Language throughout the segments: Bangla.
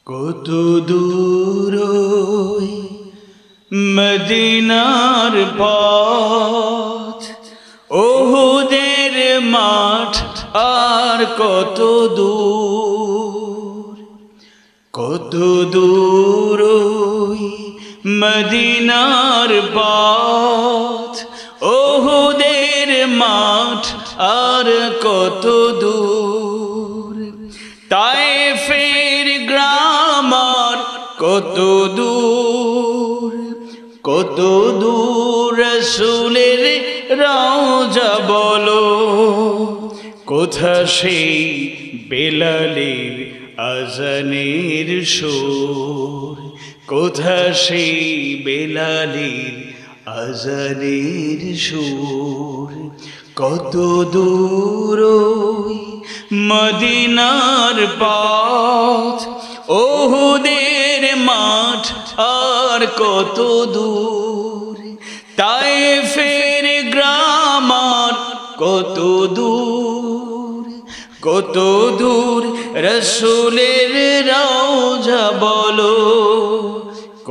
কত দূর ওই মদিনার পথ, ওহুদের মাঠ আর কত দূর, কত দূর ওই মদিনার পথ, ওহুদের মাঠ আর কত দূর, তায়েফের গ্রাম আর কত দূর, কত দূর রাসূলের রওজা বলো, কোথা সেই বেলালের আজানের সুর, কোথা সেই বেলালের আজানের সুর, কত দূর ওই মদিনার পথ, ওহুদের মাঠ আর কত দূর, তায়েফের গ্রাম আর কত দূর, কত দূর রাসূলের রওজা বলো,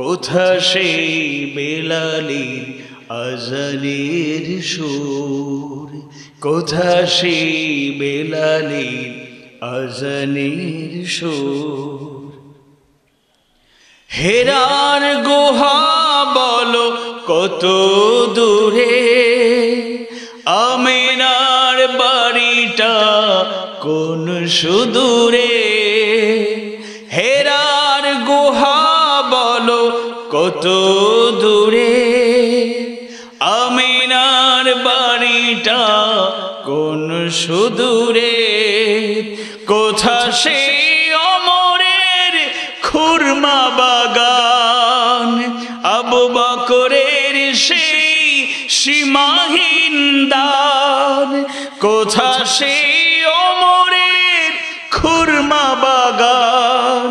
কোথা সেই বেলালের আজানের সুর, কোথা সেই বেলালের আজানের সুর। হেরার গুহা বলো কত দূরে, আমিনার বাড়িটা কোন সুদূরে, হেরার গুহা বলো কত দূরে, আমিনার বাড়িটা কোন সুদূরে, কোথা সেই ওমরের খুরমা বাগান, আবু বকরের সেই সীমাহীন দান, কোথা সেই ওমরের খুরমা বাগান,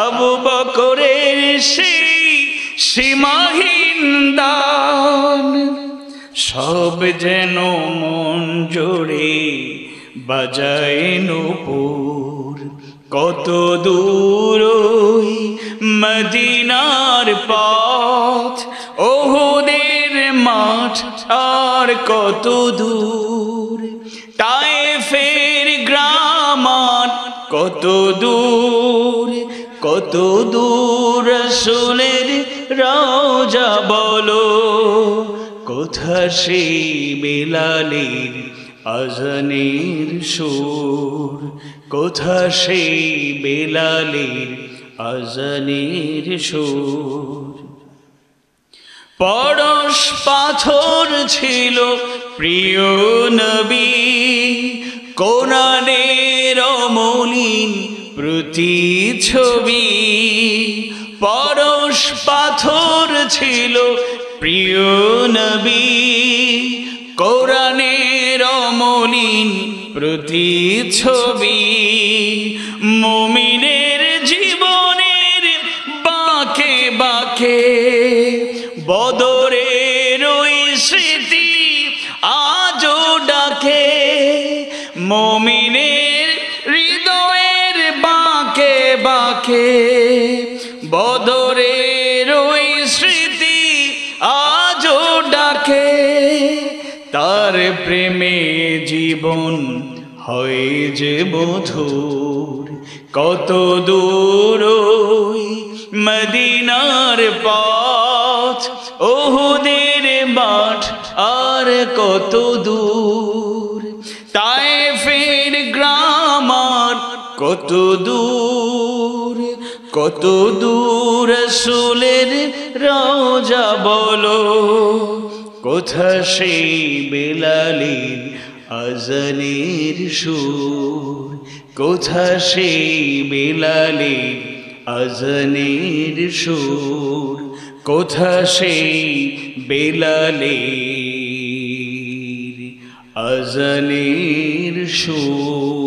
আবু বকরের সেই সীমাহীন দান, সব যেন মন জোড়ে বাজায় নূপুর, কত দূর ওই মদিনার পথ, ওহুদের মাঠ আর কত দূর, তায়েফের গ্রাম আর কত দূর, কত দূর রাসূলের রওজা বলো, কোথা সেই বেলালের আজানের সুর, কোথা সেই বেলালের আজানের সুর। পরশ পাথর ছিল প্রিয় নবী, কোরআনের অমলিন প্রতিচ্ছবি, পরশ পাথর ছিল প্রিয় নবী, কোরআনের অমলিন প্রতিচ্ছবি, মুমিনের জীবনের বাঁকে বাঁকে বদরের ওই স্মৃতি আজও ডাকে, মুমিনের হৃদয়ের বাঁকে বাঁকে বদরের ওই স্মৃতি আজও ডাকে, তার প্রেমে জীবন হয় যে মধুর, কত দূর ওই মদিনার পথ, ওহুদের মাঠ আর কত দূর, তায়েফের গ্রাম আর কত দূর, কত দূর রাসূলের রওজা বলো, কোথা সেই বেলালের আজানের সুর, কোথা সেই বেলালের আজানের সুর, কোথা সেই বেলালের আজানের সুর।